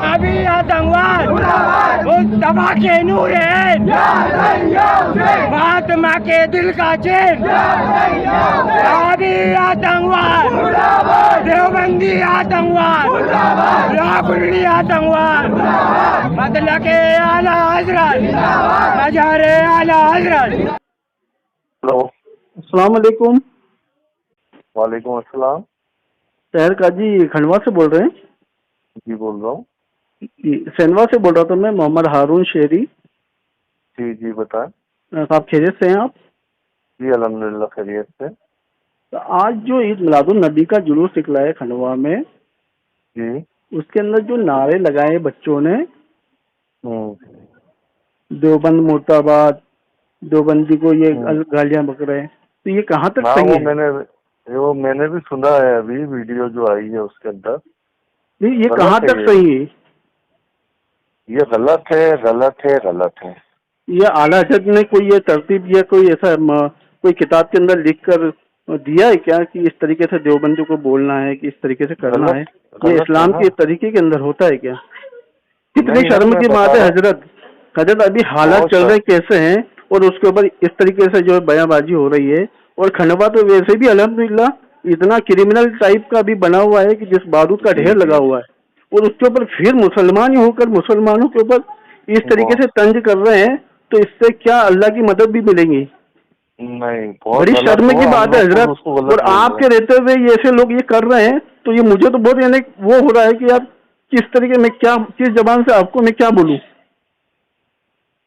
अभी आतंकवाद मुस्तफा के नूर है, महात्मा के दिल का चैन, अभी आतंकवाद, देवबंदी आतंकवाद, राकुल्ली आतंकवाद, मतलब के आला हजरत, मज़ारे आला हजरत। हेलो, अस्सलाम वालेकुम। वालेकुम अस्सलाम। शहर काजी खंडवा से बोल रहे हैं? जी बोल रहा हूँ। सैनवा से बोल रहा था मैं, मोहम्मद हारून शेरी। जी जी बताएं। आप खैरियत से हैं आप? जी अल्हम्दुलिल्लाह खैरियत से। तो आज जो ईद मिलादुन नबी का जुलूस निकला है खंडवा में, जी उसके अंदर जो नारे लगाए बच्चों ने, देवबंद मुर्दाबाद, देवबंदी को ये गालियां बक रहे हैं, तो ये कहाँ तक सही है? वो मैंने भी सुना है, अभी वीडियो जो आई है उसके अंदर। नहीं, ये कहाँ तक सही है? ये गलत है, गलत है, गलत है। ये आला हजरत ने कोई ये तरतीब या कोई ऐसा कोई किताब के अंदर लिख कर दिया है क्या कि इस तरीके से देवबंदी को बोलना है, कि इस तरीके से करना है? ये इस्लाम के तरीके के अंदर होता है क्या? कितनी शर्म की बात है हजरत। अभी हालात चल रहे कैसे हैं और उसके ऊपर इस तरीके से जो है बयानबाजी हो रही है। और खंडवा तो वैसे भी अल्हम्दुलिल्लाह इतना क्रिमिनल टाइप का भी बना हुआ है कि जिस बारूद का ढेर लगा हुआ है, और उसके ऊपर फिर मुसलमान ही होकर मुसलमानों के ऊपर इस तरीके से तंज कर रहे हैं, तो इससे क्या अल्लाह की मदद भी मिलेगी? नहीं, बड़ी शर्म की बात है हजरत। और आपके रहते हुए ऐसे लोग ये कर रहे हैं, तो ये मुझे तो बहुत यानी वो हो रहा है कि यार किस तरीके में क्या, किस जबान से आपको मैं क्या बोलूं?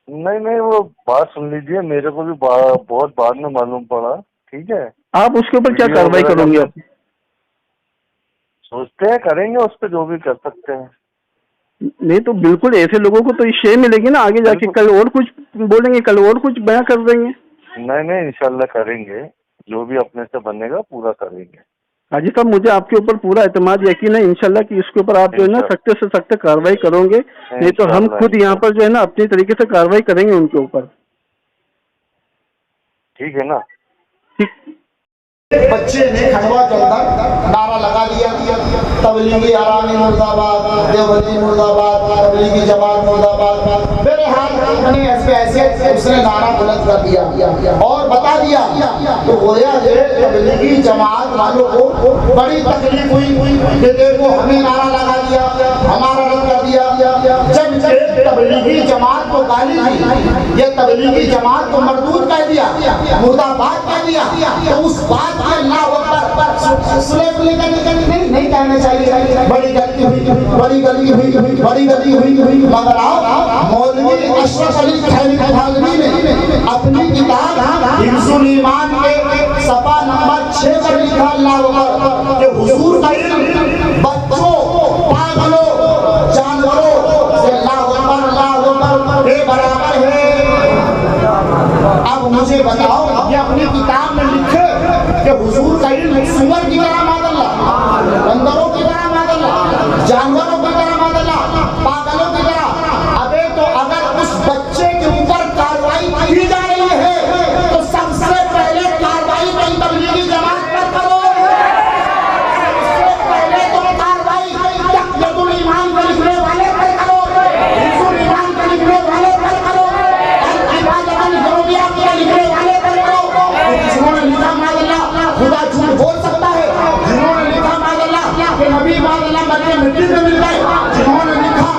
नहीं, वो बात सुन लीजिए, मेरे को भी बहुत बाद में मालूम पड़ा। ठीक है, आप उसके ऊपर क्या कार्रवाई करोगे? आप सोचते हैं करेंगे उस पर जो भी कर सकते हैं। नहीं तो बिल्कुल ऐसे लोगों को तो शे मिलेगी ना आगे जाके, कल और कुछ बोलेंगे, कल और कुछ बयां कर देंगे। नहीं इंशाल्लाह करेंगे, जो भी अपने से बनेगा पूरा करेंगे। हाजी साहब, मुझे आपके ऊपर पूरा एतमाद यकीन है इंशाल्लाह कि इसके ऊपर आप जो है ना सख्त से सख्त कार्रवाई करोगे। नहीं तो हम खुद यहाँ पर जो है ना अपनी तरीके से कार्रवाई करेंगे उनके ऊपर। ठीक है ना? ठीक। बच्चे ने खंडवा के अंदर नारा लगा दिया, तबलीगी आरामी मुर्दाबाद, देवबंदी मुर्दाबाद, तबलीगी जमात मुर्दाबाद। मेरे हाथ में ऐसे उसने नारा बुलंद कर दिया और बता दिया तो गोया तबलीगी जमात वालों को बड़ी तकलीफ हुई कि देखो हमें नारा लगा दिया, हमारा रद्द कर दिया। जब तबलीगी जमात को गाली दी, ये तबलीगी जमात को मरदूद कह दिया, मुर्दाबाद कह दिया, तो उस बात नहीं कहना चाहिए। बड़ी गलती हुई। मगर आओ, मौलवी अशरफ अली थानवी ने अपनी किताब हिफ्जुल ईमान के सफा नंबर 6 पर लिखा अल्लाह कि हुजूर का इल्म बच्चों, पागलों, जानवरों से अल्लाह के बराबर है। अब मुझे बताओ, ये अपनी किताब में लिखे कि हुजूर का इल्म सुअर की तरह मादल्ला, बंदरों की तरह मादल्ला, जानवरों की तरह मादल्ला, पागलों की तरह। अबे तो अगर उस बच्चे के ऊपर कार्रवाई की जा रही है तो सबसे पहले कार्रवाई तो तबलीगी जमात पर करो। सबसे पहले तो कार्रवाई तक़यदुल ईमान को लिखने वाले पर करो, हिफ्जुल ईमान को लिखने वाले पर करो, इबादतुल ज़रूरिया को लिखने वाले पर करो। जिन्होंने लिखा मादल्ला खुदा झूठ बोल सकता है, जिन्होंने लिखा मादल्ला कि नबी मादल्ला मरने मिट्टी में मिल गए, जिन्होंने लिखा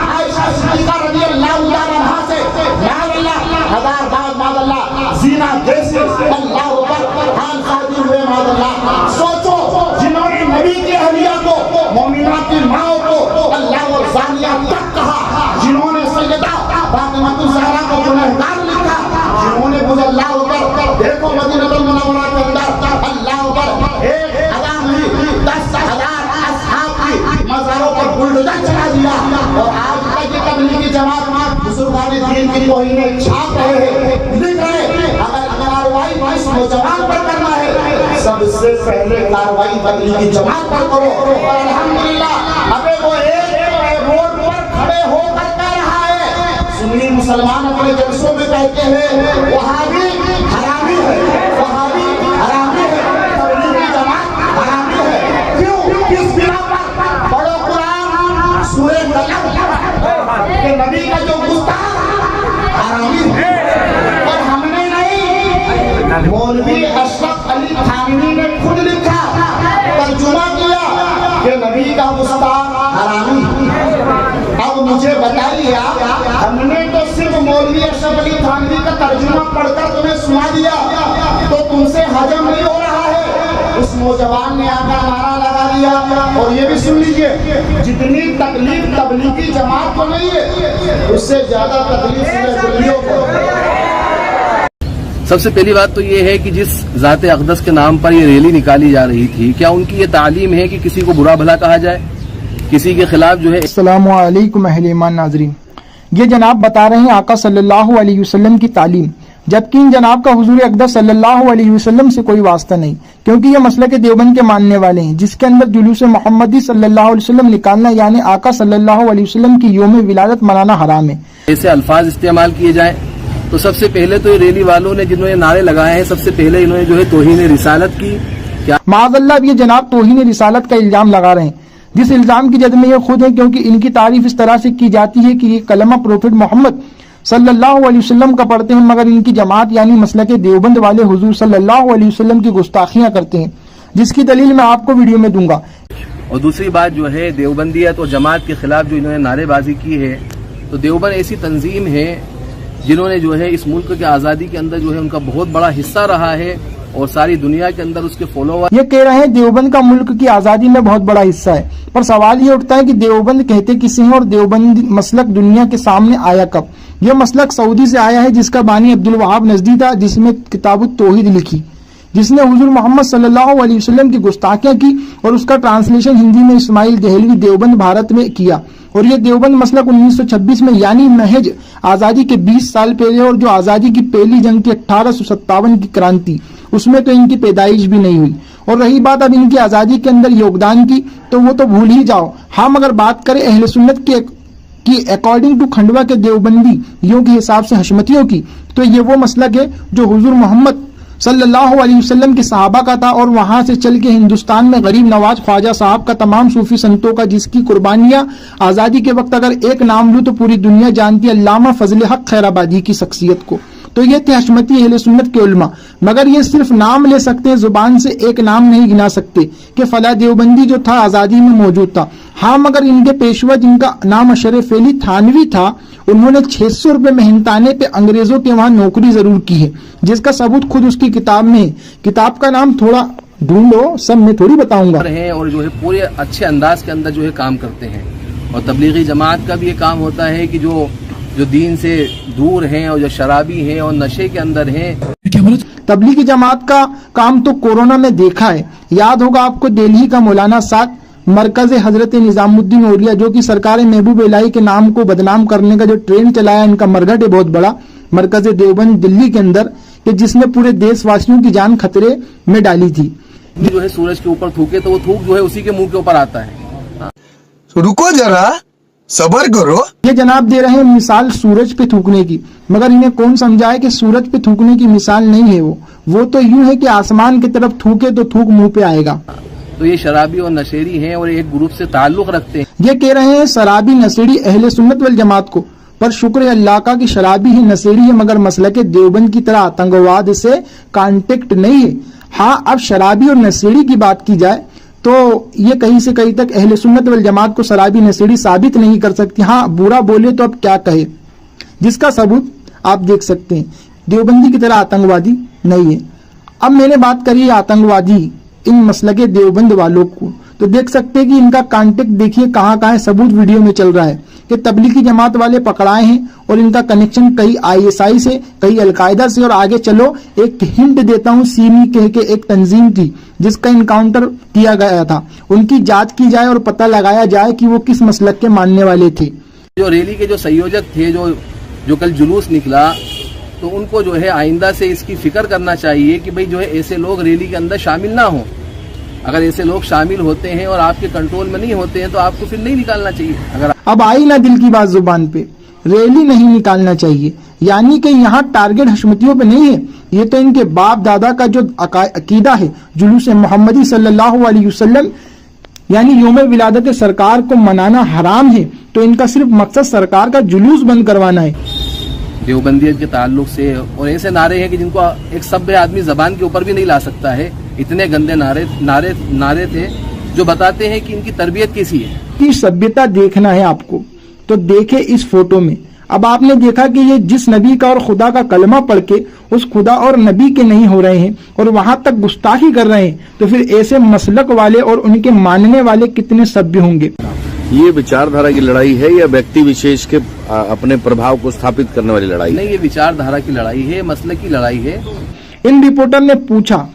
आयशा सिद्दीक़ा रज़ी अल्लाह अन्हा से मादल्ला हजार बार मादल्ला जीना जैसे अल्लाह अकबर हाल शादी हुए मादल्ला। सोचो, जिन्होंने नबी की अहलिया को, मोमिना की माओ को अल्लाह और ज़ानिया तक कहा, जिन्होंने सैयदा फातिमा ज़हरा को गुनहगार लिखा, जिन्होंने अल्लाह अकबर देखो मदीनतुल मुनव्वरा के अंदर अल्लाह अकबर 1000 नहीं 10,000 असहाब की मज़ारों पर बुलडोजर चला दिया। और आज तक ये तबलीगी जमात बुजुर्गाने दीन की तौहीन छाप रहे हैं, लिख रहे हैं। अगर कार्रवाई इस नौजवान पर करना है, सबसे पहले कार्रवाई तबलीगी जमात पर करो। और अल्हम्दुलिल्लाह अबे वो एक मुसलमान अपने जलसों में कहते हैं वहाबी हरामी है, वहाबी हरामी है, तबलीगी जमात हरामी है। क्यों? किस बिना पर? पढ़ो कुरान सूरह कलम के नबी का जो गुस्ताख हरामी है। और हमने नहीं, मौलवी अशरफ अली थानवी ने खुद लिखा, तर्जुमा किया कि नबी का गुस्ताख हरामी। अब मुझे बताइए आप, हमने तो सिर्फ मौलवी अशरफ अली थानवी का तर्जुमा पढ़कर तुम्हें सुना दिया, तो तुमसे हजम नहीं हो रहा है। उस नौजवान ने आकर नारा लगा दिया, और ये भी सुन लीजिए, जितनी तकलीफ तबलीगी जमात को नहीं है, उससे ज्यादा तकलीफ सुन्नियों को। सबसे पहली बात तो ये है कि जिस ज़ात अक़दस के नाम पर ये रैली निकाली जा रही थी, क्या उनकी ये तालीम है कि किसी को बुरा भला कहा जाए, किसी के खिलाफ जो है। अस्सलामु अलैकुम अहले ईमान नाज़रीन, ये जनाब बता रहे हैं आका सल्लल्लाहु अलैहि वसल्लम की तालीम, जबकि इन जनाब का हुजूर अक़दस सल्लल्लाहु अलैहि वसल्लम से कोई वास्ता नहीं, क्योंकि ये मसलक देवबंद के मानने वाले हैं, जिसके अंदर जुलूस मोहम्मदी सल्लल्लाहु अलैहि वसल्लम निकालना यानी आका सल्लल्लाहु अलैहि वसल्लम की यौम विलादत मनाना हराम है। ऐसे अल्फाज इस्तेमाल किए जाए तो सबसे पहले तो ये रैली वालों ने जिन्होंने नारे लगाए हैं, सबसे पहले इन्होंने जो है तौहीन रिसालत की। क्या माज़अल्लाह ये जनाब तौहीन रिसालत का इल्जाम लगा रहे हैं, जिस इल्जाम की जद में ये खुद है, क्योंकि इनकी तारीफ इस तरह से की जाती है कि ये कलमा प्रोफेट मोहम्मद सल्लल्लाहु अलैहि वसल्लम का पढ़ते हैं, मगर इनकी जमात यानी मसलक देवबंद वाले हुजूर सल्लल्लाहु अलैहि वसल्लम की गुस्ताखियां करते हैं, जिसकी दलील मैं आपको वीडियो में दूंगा। और दूसरी बात जो है देवबंदियत और जमात के खिलाफ जो इन्होंने नारेबाजी की है, तो देवबंद ऐसी तंजीम है जिन्होंने जो है इस मुल्क की आज़ादी के अंदर जो है उनका बहुत बड़ा हिस्सा रहा है, और सारी दुनिया के अंदर उसके फॉलोवर। ये कह रहे हैं देवबंद का मुल्क की आज़ादी में बहुत बड़ा हिस्सा है, पर सवाल ये उठता है कि देवबंद कहते किसे हैं और देवबंद मसलक दुनिया के सामने आया कब? यह मसलक सऊदी से आया है, जिसका बानी अब्दुल वहाब नजदी था, जिसमें किताबुत तौहीद लिखी, जिसने हुजूर मोहम्मद सल्लल्लाहु अलैहि वसल्लम की गुस्ताखियां की, और उसका ट्रांसलेशन हिंदी में इस्माइल दहलवी देवबंद भारत में किया। और ये देवबंद मसलक 1926 में यानी महज आज़ादी के 20 साल पहले, और जो आज़ादी की पहली जंग की 1857 की क्रांति, उसमें तो इनकी पैदाइश भी नहीं हुई। और रही बात अब इनकी आज़ादी के अंदर योगदान की, तो वो तो भूल ही जाओ। हम अगर बात करें अहले सुन्नत की अकॉर्डिंग टू खंडवा के देवबंदियों के हिसाब से हशमतियों की, तो ये वो मसलक है जो हुजूर मोहम्मद सल्लल्लाहु अलैहि वसल्लम के सहाबा का था, और वहां से चल के हिंदुस्तान में गरीब नवाज ख्वाजा साहब का, तमाम सूफी संतों का, जिसकी कुर्बानियां आज़ादी के वक्त अगर एक नाम लूं तो पूरी दुनिया जानती है, अल्लामा फजल हक खैराबादी की शख्सियत को। तो ये थे हशमती अहले सुन्नत के उलमा, मगर ये सिर्फ नाम ले सकते हैं, जुबान से एक नाम नहीं गिना सकते कि फला देवबंदी जो था आज़ादी में मौजूद था। हाँ, मगर इनके पेशवा जिनका नाम अशरफ अली थानवी था, उन्होंने 600 रुपए मेहनताने पे अंग्रेजों के वहां नौकरी जरूर की है, जिसका सबूत खुद उसकी किताब में है। किताब का नाम थोड़ा ढूंढो, सब मैं थोड़ी बताऊंगा। और जो है पूरे अच्छे अंदाज के अंदर जो है काम करते हैं, और तबलीगी जमात का भी ये काम होता है कि जो दीन से दूर हैं और जो शराबी हैं और नशे के अंदर हैं। तबलीगी जमात का काम तो कोरोना में देखा है, याद होगा आपको दिल्ली का मौलाना साद मरकज हजरत निजामुद्दीन औलिया, जो कि सरकार महबूब इलाही के नाम को बदनाम करने का जो ट्रेंड चलाया, इनका मरघट है बहुत बड़ा, मरकज देवबंद दिल्ली के अंदर, कि जिसने पूरे देशवासियों की जान खतरे में डाली थी। जो है सूरज के ऊपर थूके तो वो थूक जो है उसी के मुंह के ऊपर आता है। रुको जरा, सबर करो। ये जनाब दे रहे हैं मिसाल सूरज पे थूकने की, मगर इन्हें कौन समझाए कि सूरज पे थूकने की मिसाल नहीं है वो तो यूं है कि आसमान की तरफ थूके तो थूक मुंह पे आएगा। तो ये शराबी और नशेड़ी हैं और एक ग्रुप से ताल्लुक रखते हैं। ये कह रहे हैं शराबी नशेड़ी अहले सुन्नत वल जमात को, पर शुक्र है अल्लाह का कि शराबी ही नशेड़ी है, मगर मसलक देवबंद की तरह आतंकवाद से कांटेक्ट नहीं है। हाँ, अब शराबी और नशेड़ी की बात की जाए तो ये कहीं से कहीं तक अहले सुन्नत वल जमात को शराबी नशेड़ी साबित नहीं कर सकती। हाँ, बुरा बोले तो अब क्या कहे, जिसका सबूत आप देख सकते हैं। देवबंदी की तरह आतंकवादी नहीं है। अब मैंने बात करी आतंकवादी इन मसलके देवबंद वालों को, तो देख सकते हैं कि इनका कांटेक्ट देखिए कहाँ कहाँ है, सबूत वीडियो में चल रहा है कि तबलीगी जमात वाले पकड़ाए हैं, और इनका कनेक्शन कई ISI से, कई अलकायदा से, और आगे चलो एक हिंट देता हूँ, सीमी कह के एक तंजीम थी जिसका इनकाउंटर किया गया था, उनकी जांच की जाए और पता लगाया जाए कि वो किस मसलक के मानने वाले थे। जो रैली के जो संयोजक थे, जो कल जुलूस निकला, तो उनको जो है आइंदा से इसकी फिक्र करना चाहिए कि भाई जो है ऐसे लोग रैली के अंदर शामिल ना हो। अगर ऐसे लोग शामिल होते हैं और आपके कंट्रोल में नहीं होते हैं तो आपको फिर नहीं निकालना चाहिए। अगर अब आई ना दिल की बात जुबान पे, ریلی نہیں نکالنا چاہیے. یعنی کہ یہاں ٹارگٹ حشمتیوں پہ نہیں ہے, یہ تو ان کے باپ دادا کا جو عقیدہ ہے جلوس محمدی صلی اللہ علیہ وسلم یعنی یوم ولادت سرکار کو منانا حرام ہے, تو ان کا صرف مقصد سرکار کا جلوس بند کروانا ہے. دیوبندیت کے تعلق سے اور ایسے نعرے ہیں کہ جن کو ایک سب آدمی زبان کے اوپر بھی نہیں لا سکتا ہے, اتنے گندے نعرے تھے جو بتاتے ہیں کہ ان کی تربیت کیسی ہے. کی سبھیتا دیکھنا ہے آپ کو تو دیکھے اس فوٹو میں. اب آپ نے دیکھا کہ یہ جس نبی کا اور خدا کا کلمہ پڑھ کے اس خدا اور نبی کے نہیں ہو رہے ہیں اور وہاں تک گستاخی کر رہے ہیں, تو پھر ایسے مسلک والے اور ان کے ماننے والے کتنے سبھی ہوں گے. یہ وچار دھارا کی لڑائی ہے یا ویکتی وشیش کے اپنے پربھاؤ کو استھاپت کرنے والی لڑائی؟ نہیں, یہ وچار دھارا کی لڑائی ہے, مسلک کی لڑائی ہے. ان رپورٹر نے پوچھا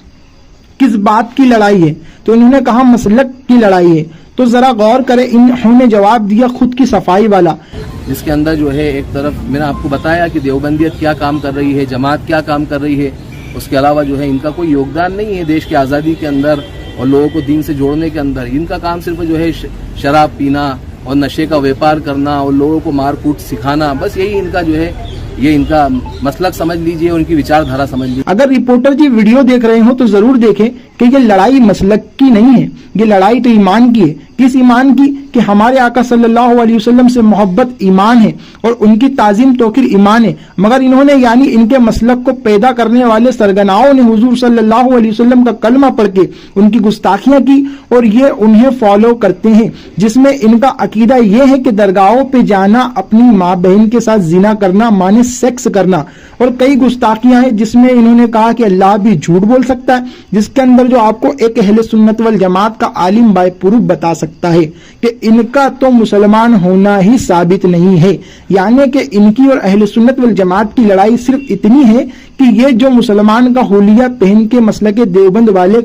کس بات کی لڑائی ہے, تو انہوں نے کہا مسلک کی لڑائی ہے. تو ذرا غور کرے, انہوں نے جواب دیا خود کی صفائی والا, جس کے اندر جو ہے ایک طرف میں نے آپ کو بتایا کہ دیوبندیت کیا کام کر رہی ہے, جماعت کیا کام کر رہی ہے, اس کے علاوہ جو ہے ان کا کوئی یوگدان نہیں ہے دیش کی آزادی کے اندر اور لوگوں کو دین سے جوڑنے کے اندر. ان کا کام صرف جو ہے شراب پینا اور نشے کا ویپار کرنا اور لوگوں کو مار کوٹ سکھانا, بس یہی ان کا جو ہے یہ ان کا مسلک سمجھ لیجئے, ان کی وچار دھارا سمجھ لیجئے. اگر رپورٹر جی ویڈیو دیکھ رہے ہوں تو ضرور دیکھیں کہ یہ لڑائی مسلک کی نہیں ہے, یہ لڑائی تو ایمان کی ہے. کس ایمان کی؟ کہ ہمارے آقا صلی اللہ علیہ وسلم سے محبت ایمان ہے اور ان کی تعظیم توقیر ایمان ہے. مگر انہوں نے یعنی ان کے مسلک کو پیدا کرنے والے سرگناؤں نے حضور صلی اللہ علیہ وسلم کا کلمہ پڑھ کے ان کی گستاخیاں کی اور یہ انہیں فالو کرتے ہیں, جس میں ان کا عقیدہ یہ ہے کہ درگاہوں پہ جانا, اپنی ماں بہن کے ساتھ زنا کرنا مانے سیکس کرنا, اور کئی گستاخیاں ہیں جس میں انہوں نے کہا کہ اللہ بھی جھوٹ بول سکتا ہے, جس کے اندر جو آپ کو ایک اہل سنت والجماعت کا عالم بائے پروف بتا سکتا ہے کہ ان کا تو مسلمان ہونا ہی ثابت نہیں ہے. یعنی کہ ان کی اور اہل سنت والجماعت کی لڑائی صرف اتنی ہے کہ یہ جو مسلمان کا حلیہ پہن کے مسلک دیوبند والے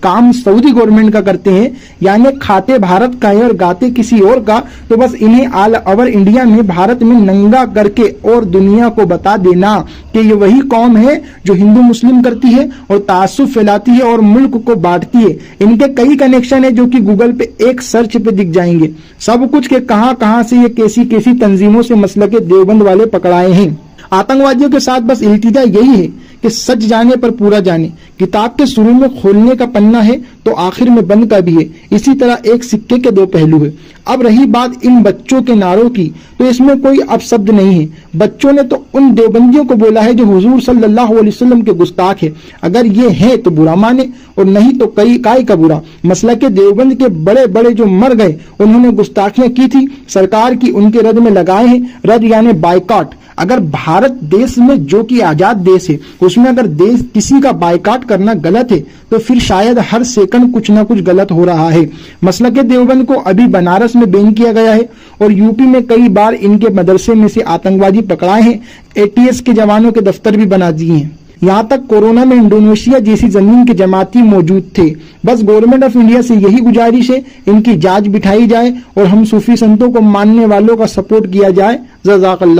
کام سعودی گورنمنٹ کا کرتے ہیں, یعنی کھاتے بھارت کا ہے اور گاتے کسی اور کا, تو بس انہیں آل اوور انڈیا میں بھارت میں ننگا کر کے اور دنیا کو بتا دینا کہ یہ وہی قوم ہے جو ہندو مسلم کرتی ہے اور تعصب پھیلاتی ہے اور ملک کو بانٹتی ہے. ان کے کئی کنیکشن ہیں جو کہ گوگل پہ ایک سرچ پہ دکھ جائیں گے سب کچھ کہ کہاں کہاں سے یہ کیسی تنظیموں سے مسلک دیوبند والے پکڑائے ہیں. آتنکوادیوں کے ساتھ بس التجا یہی ہے کہ سچ جانے پر پورا جانے. کتاب کے شروع میں کھولنے کا پنا ہے تو آخر میں بند کا بھی ہے, اسی طرح ایک سکے کے دو پہلو ہے. اب رہی بات ان بچوں کے نعروں کی, تو اس میں کوئی اپشبد نہیں ہے. بچوں نے تو ان دیوبندیوں کو بولا ہے جو حضور صلی اللہ علیہ وسلم کے گستاخ ہے. اگر یہ ہے تو برا مانے اور نہیں تو کئی کا برا. مسلک دیوبند کے بڑے بڑے جو مر گئے انہوں نے گستاخیاں کی تھی, سرکار کی ان کے رد میں لگائے ہیں. رد یعنی بائیکاٹ. اگر بھارت دیش میں جو کہ آزاد دیش ہے اس میں اگر دیش کسی کا بائیکاٹ کرنا غلط ہے تو پھر شاید ہر سیکنڈ کچھ نہ کچھ غلط ہو رہا ہے. مسلک دیوبند کو ابھی بنارس میں بین کیا گیا ہے اور یو پی میں کئی بار ان کے مدرسے میں سے آتنکوادی پکڑائے ہیں. ATS کے جوانوں کے دفتر بھی بنا دیے ہیں. یہاں تک کورونا میں انڈونیشیا جیسی زمین کے جماعتی موجود تھے. بس گورنمنٹ آف انڈیا سے یہی گزارش ہے ان کی جانچ بٹھائی جائے اور ہم صوفی سنتوں کو ماننے والوں کا سپورٹ کیا جائے. جزاک اللہ.